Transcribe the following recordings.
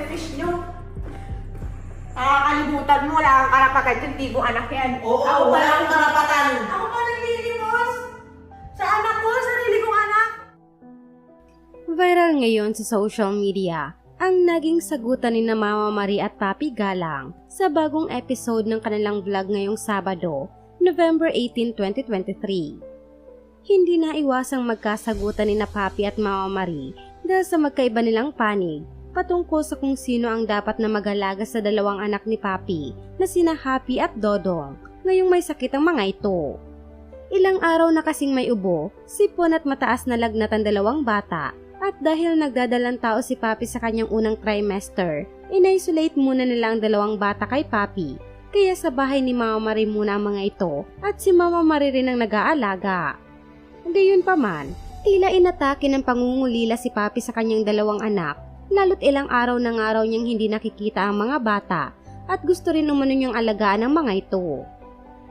selfish nyo. Nakakalimutan mo, wala kang karapatan dyan, di mo anak yan. Oo, wala akong karapatan. Ako pa naglilimos sa anak ko, sarili kong anak. Viral ngayon sa social media ang naging sagutan ni Mama Marie at Papi Galang sa bagong episode ng kanilang vlog ngayong Sabado, November 18, 2023. Hindi na iwasang magkasagutan ni na Papi at Mama Marie dahil sa magkaiba nilang panig patungkol sa kung sino ang dapat na mag-alaga sa dalawang anak ni Papi na sina Happy at Dodong ngayong may sakit ang mga ito. Ilang araw na kasing may ubo, sipon at mataas na lagnat ang dalawang bata. At dahil nagdadalang tao si Papi sa kanyang unang trimester, in-isolate muna nila ang dalawang bata kay Papi. Kaya sa bahay ni Mama Marie muna ang mga ito at si Mama Marie rin ang nag-aalaga. Gayunpaman, tila inatake ng pangungulila si Papi sa kanyang dalawang anak, lalo't ilang araw ng araw niyang hindi nakikita ang mga bata at gusto rin umano niyang alagaan ang mga ito.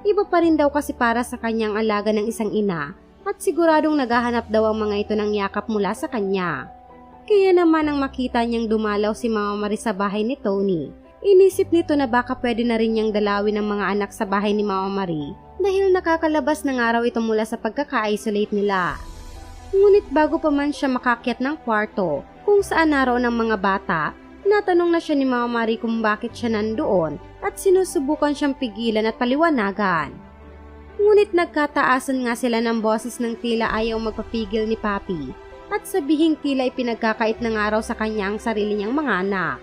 Iba pa rin daw kasi para sa kanyang alaga ng isang ina, at siguradong naghahanap daw ang mga ito ng yakap mula sa kanya. Kaya naman nang makita niyang dumalaw si Mama Marie sa bahay ni Tony, inisip nito na baka pwede na rin niyang dalawin ang mga anak sa bahay ni Mama Marie dahil nakakalabas ng araw ito mula sa pagkaka-isolate nila. Ngunit bago pa man siya makakyat ng kwarto kung saan naroon ang mga bata, natanong na siya ni Mama Marie kung bakit siya nandoon at sinusubukan siyang pigilan at paliwanagan. Ngunit nagkataasan nga sila ng boses ng tila ayaw magpapigil ni Papi at sabihing tila ipinagkakait ng araw sa kanya ang sarili niyang mga anak.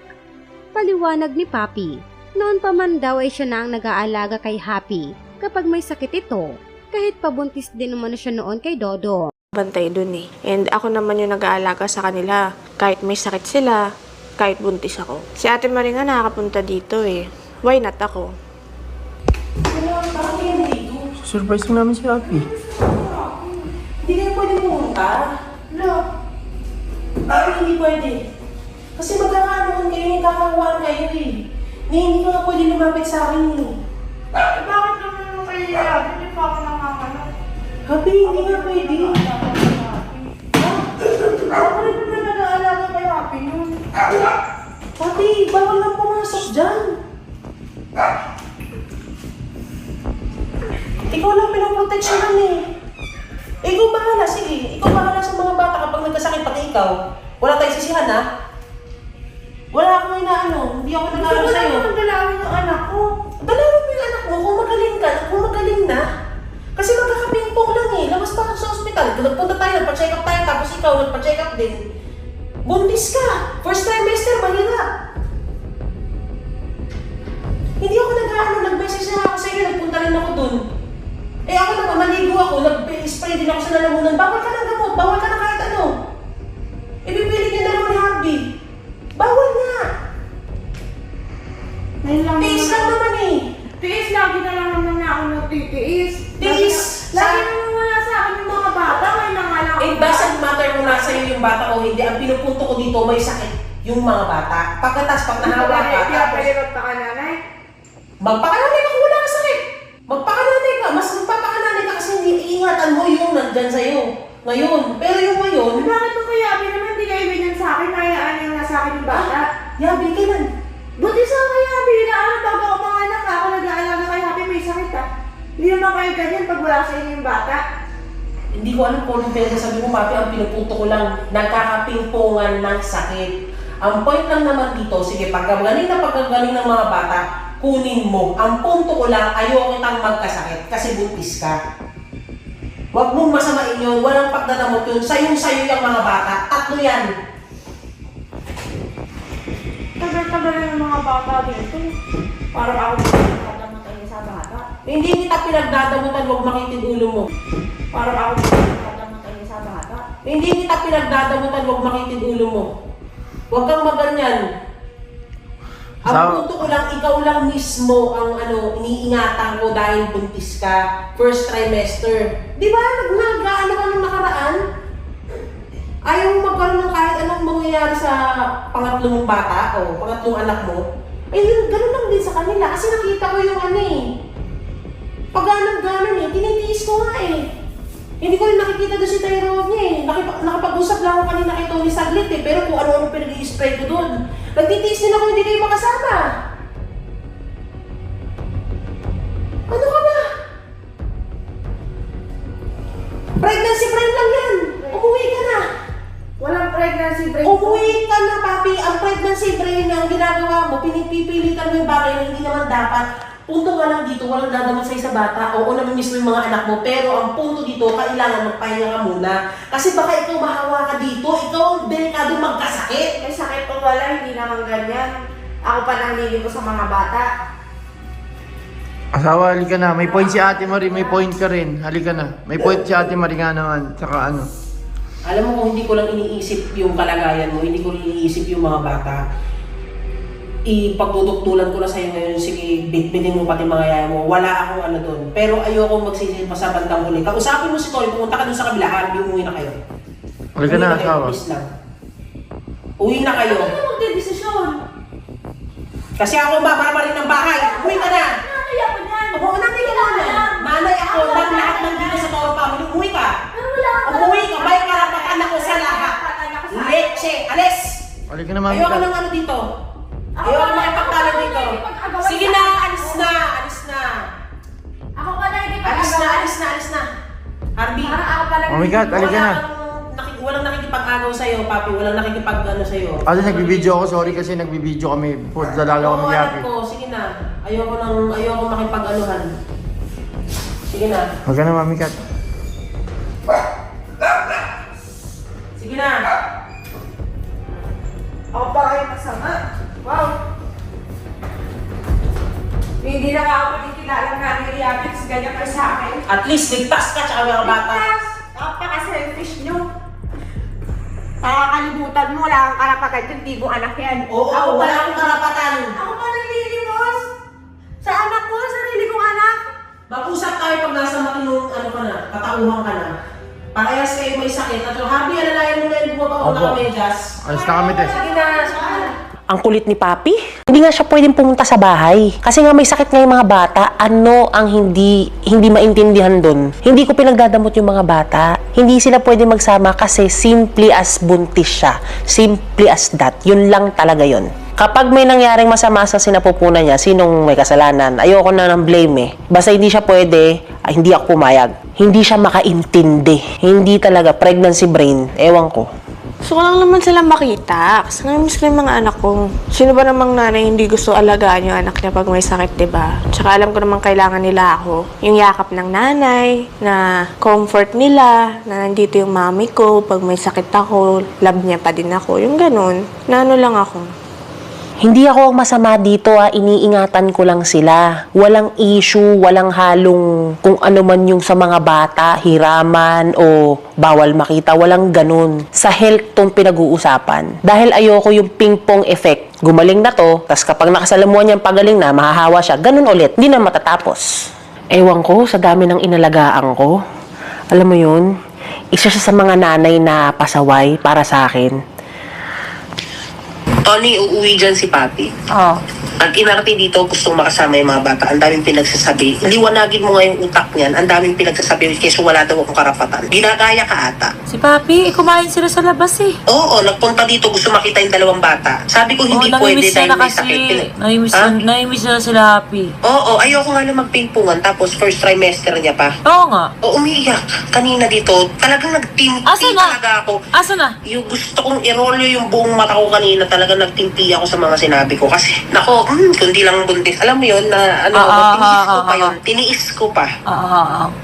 Paliwanag ni Papi, noon pa man daw ay siya na ang nag-aalaga kay Happy kapag may sakit ito, kahit pabuntis din naman siya noon kay Dodo. Bantay dun eh. And ako naman yung nag-aalaga sa kanila. Kahit may sakit sila, kahit buntis ako. Si Ate Marie nga nakakapunta dito eh. Why not ako? Bakit yan dito? Surprise mo namin si Happy. Hindi kayo pwede pumunta? No. Bakit hindi pwede? Kasi magkakaroon kayo, may kakawaan kayo eh. Hindi ko nga pwede lumapit sa akin eh. Bakit naman mo kaya? Hindi pa ako nakakanap. Happy, hindi nga pwede. Ako rin naman nag-aalaga kay Happy nun. Happy, bawal lang pumasok dyan. Ikaw lang pinaproteksyonan eh. Ikaw bahala, sige. Ikaw bahala sa mga bata kapag nagkasakit pati ikaw. Wala tayong sisihan ha? Wala akong inaano. Hindi ako nag-aaral Gusto ko sa'yo. naman dalawin yung anak ko. Dalawin mo yung anak mo kung magaling ka, kung magaling na. Kasi magkakapingpong lang eh. Labas pa ako sa ospital. Nagpunta tayo, nagpa-check up tayo, tapos ikaw nagpa-check up din. Buntis ka! First trimester, mahirap. Hindi ako nag-message na ako sa'yo, nagpunta rin ako dun. Eh ako naman, maligo ako, nag-spray din ako sa lalamunan. Bawal ka ng gamot, bawal ka na kahit ano. Ipipilit niya na ni Happy. Bawal nga. Tiis lang naman eh. Tiis, lagi na lang naman na ako nagtitiis. Tiis. Lagi naman wala sa akin yung mga bata, may nangalang. It doesn't matter kung nasa iyo yung bata o hindi. Ang pinupunto ko dito, may sakit yung mga bata. Pagkatas, pag nahawa ka, Pinapalirot ka nanay. magpakananay ka kung wala ka sakit. Magpakananay ka. Mas magpapakananay ka kasi hindi iingatan mo yung nandyan sa'yo. Ngayon. Pero yung ngayon, Bakit mo kaya naman hindi kayo ganyan sa akin, kayaan yung nasa akin yung bata? yabi ka lang. Buti sa kaya, binaan bago ako mga anak ako nag-aalaga kay Happy, may sakit ah. Hindi naman kayo ganyan pag wala sa inyo yung bata. Hindi ko alam kung anong pinagsasabi mo, Papi. Ang pinupunto ko lang, nagkakapingpongan ng sakit. Ang point lang naman dito, sige, pagkagaling ng mga bata, kunin mo. Ang punto ko lang, ayaw kitang magkasakit kasi buntis ka. Huwag mong masamain yun, walang pagdadamot yun. Sayong-sayo yung mga bata. Tatlo yan. Tagal-tagal na yung mga bata dito. Parang ako nagdadamatay sa bata. Hindi kita pinagdadamutan, huwag makitid ulo mo. Parang ako nagdadamatay sa bata. Hindi kita pinagdadamutan, huwag makitid ulo mo. Huwag kang maganyan. Ang punto ko lang, ikaw lang mismo ang iniingatan ko dahil buntis ka. First trimester. Di ba? Nag-ano ka nung nakaraan? Ayaw mo magkaroon ng kahit anong mangyayari sa pangatlong bata o pangatlong anak mo. Eh, gano'n lang din sa kanila. Kasi nakita ko yung pag-ganon eh. Tinitiis ko nga eh. Hindi ko rin nakikita doon si Tyrone niya eh. Nakapag-usap lang ako kanina kay Tony saglit eh. Pero kung ano-ano pinag-i-spray ko doon. Nagtitiis din ako, hindi kayo makasama. Ano ka ba? Pregnancy brain lang yan. Umuwi ka na. Walang pregnancy break. Umuwi ka na, papi. Ang pregnancy brain ang ginagawa mo, pinipilitan mo yung bagay na hindi naman dapat. Punto nga lang dito, walang dadamot sa bata. Oo, namimiss mo yung mga anak mo. Pero ang punto dito, kailangan magpahinga ka muna. Kasi baka ikaw mahawa ka dito, ikaw ang delikado magkasakit. May sakit o wala, hindi naman ganyan. Ako pa nanglili ko sa mga bata. Asawa, halika na. May point si Ate Marie, may point ka rin. Halika na. May point si Ate Marie nga naman. Saka ano. Alam mo kung hindi ko lang iniisip yung kalagayan mo, hindi ko lang iniisip yung mga bata, ipagtutuktulan ko na sa'yo ngayon, sige, bitbitin mo pati mga yaya mo, wala akong ano doon. Pero ayoko magsisilip pa sa bandang huli. Kausapin mo si Tony, pumunta ka doon sa kabilaan, umuwi na kayo. Halika na, asawa. Please lang. Uwi na kayo. Ano magdedesisyon? Kasi ako babara rin ng bahay. Uwi ka na. Nakakaya ko niyan. Oo, nanay ka na. Nanay ako, ng lahat ng dito sa Toro Family. Umuwi ka. Pero wala ka. Umuwi ka, may karapatan ako sa lahat. Leche, alis! Halika na, mami. Ayoko ng ano dito. Ayoko na makipagtalo dito. Sige na, alis na, alis na. Ako pa na Alis na, alis na, alis na. Harvey. Parang ako pa Oh my God, halika na. Walang nakikipag-agaw sa'yo, papi. Walang nakikipag-ano sa'yo. Ate, nagbibideo ako. Sorry kasi nagbibideo kami. Dalala kami Oo, ni alam Ate. ko. Sige na. Ayoko makipag-anuhan. Sige na. Huwag ka na, Mami Kat. Sige na. Ako pa kayo masama. Wow. Hindi na nga ako pagkikilala nga ni Riabix, ganyan ka sa akin. At least ligtas ka tsaka mga bata. Napaka-selfish nyo. Nakakalimutan mo, wala kang karapatan yung di mo anak yan. Oo, wala akong karapatan. Ako pa naglilimos. Sa anak ko, sa sarili kong anak. Mag-usap tayo pag nasa matinong ano ka na, katauhan ka na. Parehas kayo may sakit. At yung Harvey, alalayan mo na yung bumaba ko Opo. na medyas. Alis na kami, Tess. Sige na, sige na. Ang kulit ni Papi. Hindi nga siya pwedeng pumunta sa bahay. Kasi nga may sakit nga yung mga bata. Ano ang hindi maintindihan doon? Hindi ko pinagdadamot yung mga bata. Hindi sila pwedeng magsama kasi simply as buntis siya. Simply as that. Yun lang talaga yun. Kapag may nangyaring masama sa sinapupunan niya, sinong may kasalanan? Ayoko na ng blame eh. Basta hindi siya pwede, hindi ako pumayag. Hindi siya makaintindi. Hindi talaga pregnancy brain. Ewan ko. Gusto ko lang naman sila makita. Kasi namiss ko yung mga anak ko. Sino ba namang nanay hindi gusto alagaan yung anak niya pag may sakit, diba? Tsaka alam ko namang kailangan nila ako. Yung yakap ng nanay, na comfort nila, na nandito yung mami ko, pag may sakit ako, love niya pa din ako. Yung ganun. Na ano lang ako. Hindi ako ang masama dito, iniingatan ko lang sila. Walang issue, walang halong kung ano man yung sa mga bata, hiraman o bawal makita, walang ganun. Sa health tong pinag-uusapan. Dahil ayoko yung ping-pong effect. Gumaling na to, tas kapag nakasalamuhan niyang pagaling na, mahahawa siya, ganun ulit, hindi na matatapos. Ewan ko, sa dami ng inalagaan ko. Alam mo yun, isa siya sa mga nanay na pasaway para sa akin. Tony, uuwi dyan si Papi. Oo. Ang inarte dito, gustong makasama yung mga bata. Ang daming pinagsasabi. Liwanagin mo nga yung utak niyan. Ang daming pinagsasabi kasi wala daw akong karapatan. Ginagaya ka ata. Si Papi, kumain sila sa labas eh. Oo, nagpunta dito, gusto makita yung dalawang bata. Sabi ko hindi pwede dahil may sakit. Namimiss na sila Happy. Oo, ayoko nga na magpingpungan. Tapos first trimester niya pa. Oo nga. O umiiyak. Kanina dito, talagang nagtimpi Asa na? talaga ako. Asa na? Yung gusto kong irolyo yung buong mata ko kanina, talaga nagtimpi ako sa mga sinabi ko. Kasi, nako, kundi lang buntis. Alam mo yun, na ano, tiniis ko pa yun. Tiniis ko pa.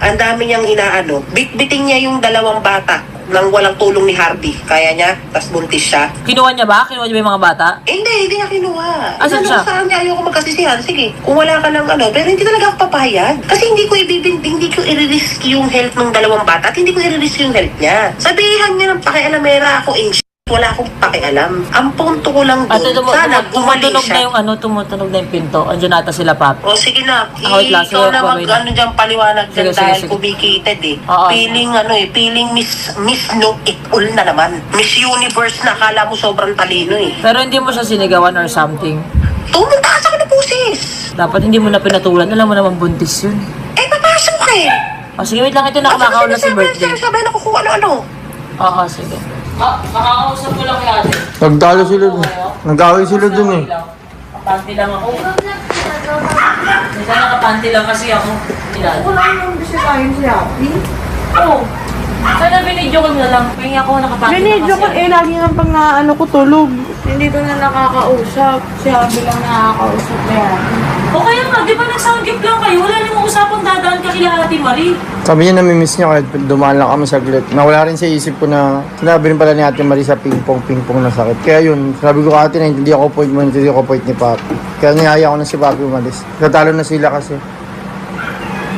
Ang dami niyang inaano. Bitbiting niya yung dalawang bata nang walang tulong ni Harvey. Kaya niya, tas buntis siya. Kinuha niya ba? Kinuha niya ba yung mga bata? Hindi niya kinuha. Asan siya? Sa kanya, ayoko magkasisihan. Sige, kung wala ka ng ano, pero hindi talaga ako papayag. Kasi hindi ko i-risk yung health ng dalawang bata at hindi ko i-risk yung health niya. Sabihan niya ng pakialamera ako in wala akong pakialam. Ang punto ko lang At doon, sana gumaling tumutunog na siya. yung tumutunog na yung pinto. Andiyan nata sila Papi. O sige na, Wait lang, ikaw sige, na babay na. ano dyan paliwanag dyan Sige, dahil sige. complicated eh. Oo. Feeling Miss No It All na naman. Miss Universe na, akala mo sobrang talino eh. Pero hindi mo siya sinigawan or something. Tumunta ka sa akin ng pusis. Dapat hindi mo na pinatulan. Alam mo naman buntis yun. Eh, papasok ka eh. O sige, wait lang. Ito na kumakaon na si birthday. Sabi na ko kung ano-ano. Oo, sige. Kakakausap ko lang kay ate. Nagdalo sila dun. Nag-away sila dun eh. Nakapanti lang ako. Minsan nakapanti lang kasi ako. Kilala. Wala nang bisitahin si Happy. Oo. Sana binidyo ko na lang. Kaya ako nakapanti lang Binidyo ko kasi. lagi nga pang ano ko tulog. Hindi ko na nakakausap. Si Happy lang nakakausap kaya. O kaya nga, di ba nag-soundgift lang kayo? Wala namang usapang dadaan ka kila Ate Marie. Sabi niya namimiss niya kahit dumaan lang kami saglit. Nawala rin sa isip ko na sinabi rin pala ni Ate Marie sa ping-pong na sakit. Kaya yun, sabi ko ate na hindi ako point mo, hindi ako point ni Papi. Kaya niyaya ko na si Papi umalis. Natalo na sila kasi.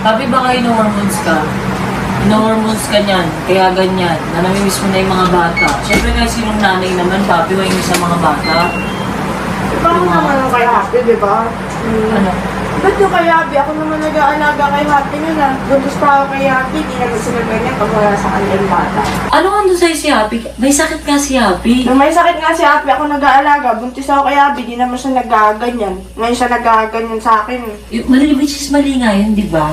Papi, baka ino-hormones ka. Ino-hormones ka niyan, kaya ganyan, na namimiss mo na yung mga bata. Siyempre nga sinong nanay naman, Papi, mainis sa mga bata. Parang naman ang kay Happy, di ba? Ano? Ba't yung kay Happy? Ako naman nag-aalaga kay Happy nun ah. Gusto pa ako kay Happy, di naman sila ganyan pag wala sa kanyang bata. Ano nga doon sa'yo si Happy? May sakit nga si Happy. Nung may sakit nga si Happy, ako nag-aalaga. Buntis ako kay Happy, di naman siya nagaganyan. Ngayon siya nagaganyan sa akin. Mali, which is mali nga yun, di ba?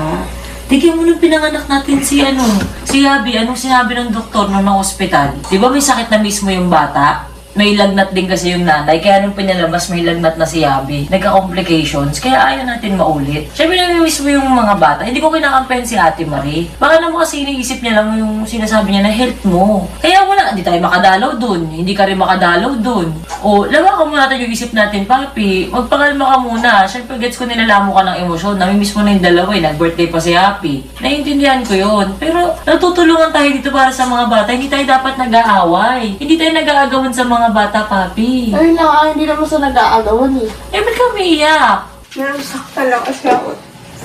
Tignan mo nung pinanganak natin si Happy, anong sinabi ng doktor nung ng ospital? Di ba may sakit na mismo yung bata? May lagnat din kasi yung nanay, kaya nung pinalabas may lagnat na si Abby. Nagka-complications, kaya ayaw natin maulit. Siyempre namimiss mo yung mga bata. Hindi ko kinakampen si Ate Marie. Baka naman kasi iniisip niya lang yung sinasabi niya na health mo. Kaya wala, hindi tayo makadalaw dun. Hindi ka rin makadalaw dun. O, lawakan mo natin yung isip natin, Papi. Magpakalma ka muna. Siyempre gets ko nilalamo ka ng emosyon. Namimiss mo na yung dalawa eh. Nag-birthday pa si Happy. Naiintindihan ko yun. Pero natutulungan tayo dito para sa mga bata. Hindi tayo dapat nag-aaway. Hindi tayo nag-aagawan sa mga bata, Papi. Ay na, hindi naman sa nag-aagawan eh. Eh, ba't ka umiiyak? Nasaktan lang kasi ako.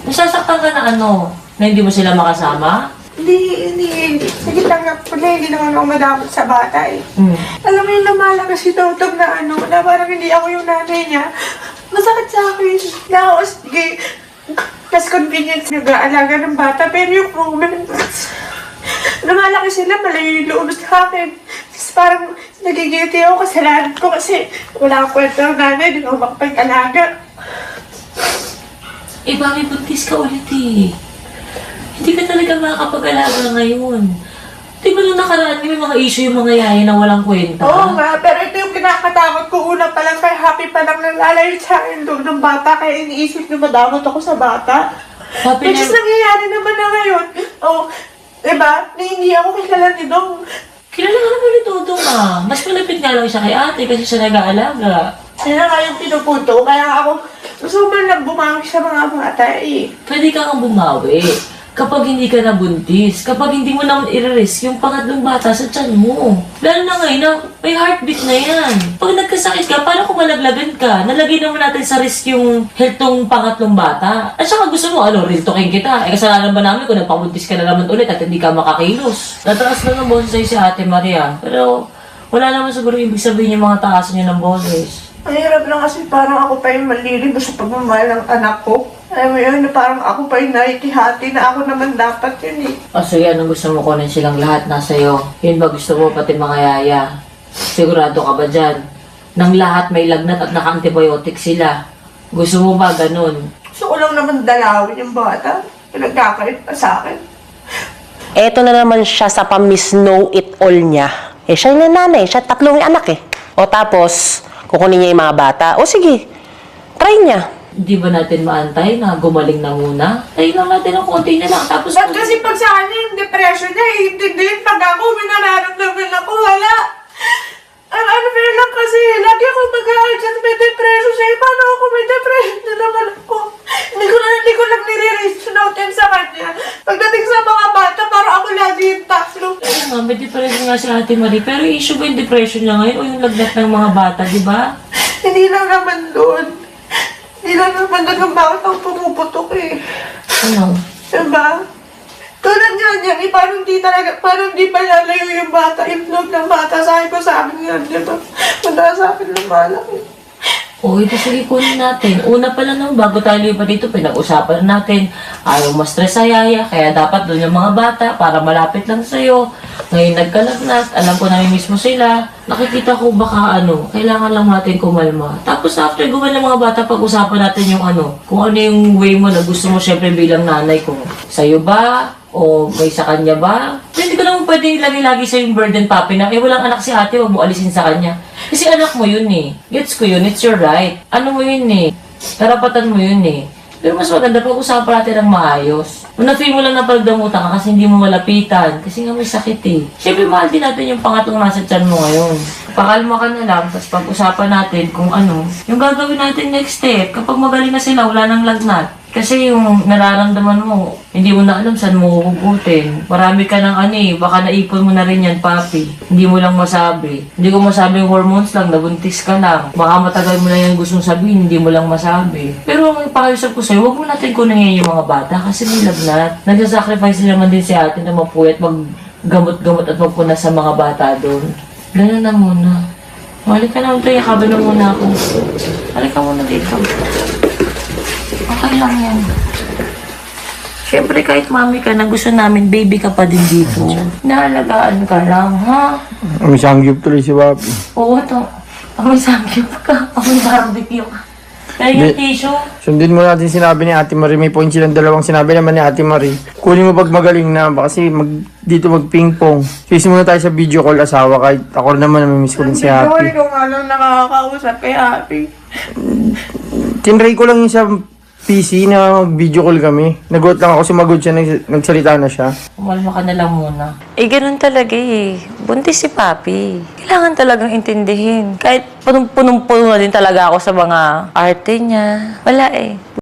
Nasasaktan ka na ano? Na hindi mo sila makasama? Hindi. Sige lang nga pala, hindi naman ako madamot sa bata eh. Hmm. Alam mo yung namala kasi Totog na na parang hindi ako yung nanay niya. Masakit sa akin. Na sige, mas convenience nag-aalaga ng bata, pero yung problem, lumalaki sila, malayo yung loob sa akin. Tapos parang nagigilty ako, kasalanan ko kasi wala akong kwento ng nanay, di ako makapag-alaga. Eh, bakit buntis ka ulit eh? Hindi ka talaga makakapag-alaga ngayon. Di ba nung nakaraan may mga issue yung mga yaya na walang kwenta? Oo nga, pero ito yung kinakatakot ko. Una pa lang kay Happy pa lang nalalayo sa akin doon ng bata, kaya iniisip na madamot ako sa bata. Papi, Which is nangyayari naman na ngayon. Oh, diba? Na hindi ako kilala ni Dong. kilala ka naman ni Dodong ah. Mas malapit nga lang siya kay ate kasi siya nag-aalaga. Yan na nga yung pinupunto. Kaya ako, gusto man lang bumawi sa mga bata eh. Pwede ka kang bumawi. Kapag hindi ka nabuntis, kapag hindi mo naman i-risk yung pangatlong bata sa tiyan mo. Lalo na ngayon na may heartbeat na yan. Pag nagkasakit ka, paano kung malaglagan ka? Nalagay naman natin sa risk yung health ng pangatlong bata. At saka gusto mo, real talking kita. Eh kasalanan ba namin kung nagpabuntis ka na naman ulit at hindi ka makakilos? Nataas lang ng boses sa'yo si Ate Maria. Pero wala naman siguro ibig sabihin yung mga taas niya ng boses. Ang hirap lang kasi parang ako pa yung malilib sa pagmamahal ng anak ko. Alam mo yun, na parang ako pa yung nakikihati na ako naman dapat yun eh. O sige, anong gusto mo kunin silang lahat nasa'yo? Yun ba gusto mo pati mga yaya? Sigurado ka ba dyan? Nang lahat may lagnat at naka-antibiotic sila. Gusto mo ba ganun? Gusto ko lang naman dalawin yung bata. Nagkakait pa sa akin. Eto na naman siya sa pa-miss know-it-all niya. Eh, siya yung nanay. Siya tatlong anak eh. O tapos, kukunin niya yung mga bata. O sige, try niya. Di ba natin maantay na gumaling na muna? Tayo lang natin ang konti na lang. Tapos, Ba't kasi pag sa kanya yung depression niya, iintindihin pag ako, may nararamdaman ako, wala. Ano ba lang kasi, lagi ako mag-a-adjust, may depression siya. Paano ako may depression na naman ako? Hindi ko lang nire-reach natin sa kanya. Pagdating sa mga bata, parang ako lagi yung tatlo. nga, may depression nga si Ate Marie. Pero issue ba yung depression niya ngayon o yung lagnat ng mga bata, di ba? Hindi lang naman doon. Hindi lang naman doon kung bakit ako pumuputok eh. Ano? Diba? Tulad nga niya, parang di pa lalayo yung bata, yung vlog ng bata. Sabi ko sa amin nga, diba? Punta sa akin ng malaki. O, ito sige kunin natin. Una pa lang naman, bago tayo lipat dito, pinag-usapan natin. Ayaw ma-stress sa yaya, kaya dapat doon yung mga bata para malapit lang sa'yo. Ngayon nagkalagnat, alam ko namin mismo sila. Nakikita ko baka kailangan lang natin kumalma. Tapos after gumawa ng mga bata, pag-usapan natin yung kung ano yung way mo na gusto mo syempre bilang nanay ko. Sa'yo ba? O may sa kanya ba? Hindi ko naman mo pwede lagi-lagi sa yung burden, papi, na walang anak si ate, huwag mo alisin sa kanya. Kasi anak mo yun eh. Gets ko yun, it's your right. Ano mo yun eh. Karapatan mo yun eh. Pero mas maganda pag-usapan natin ng maayos. Kung na-feel mo lang na pagdamutan ka kasi hindi mo malapitan, kasi nga may sakit eh. Siyempre, mahal din natin yung pangatong nasa tiyan mo ngayon. Pakalma ka na lang, tapos pag-usapan natin kung ano, yung gagawin natin next step. Kapag magaling na sila, wala nang lagnat. Kasi yung nararamdaman mo, hindi mo na alam saan mo hugutin. Marami ka ng baka naipon mo na rin yan, papi. Hindi mo lang masabi. Hindi ko masabi yung hormones lang, nabuntis ka lang. Baka matagal mo na yung gustong sabihin, hindi mo lang masabi. Pero ang pakiusap ko sa'yo, huwag mo natin kunin yung mga bata kasi may lagnat. Nagsasacrifice naman din si ate na mapuyat, maggamot-gamot at magpunas sa mga bata doon. Ganun na muna. Halika na, Utoy, yakabin na muna ako. Halika muna dito. Okay lang yan. Siyempre, kahit mami ka na gusto namin, baby ka pa din dito. Naalagaan ka lang, ha? May sangyup tuloy si papi. Oo, to. Amoy samgyup ka. Amoy barbecue ka. Kaya yung tissue. Sundin mo natin sinabi ni Ate Marie. May point silang dalawang sinabi naman ni Ate Marie. Kunin mo pag magaling na. Kasi dito mag-ping-pong. Sisi muna tayo sa video call asawa. Kahit ako naman namimiss ko rin si Happy. Hindi ko nga lang nakakausap kay Happy. Tinry ko lang yung sa PC na mag-video call kami. Nagot lang ako, sumagot siya, nagsalita na siya. Umalma ka na lang muna. Ganun talaga eh. Buntis si Papi. Kailangan talagang intindihin. Kahit punong-puno na din talaga ako sa mga arte niya. Wala eh.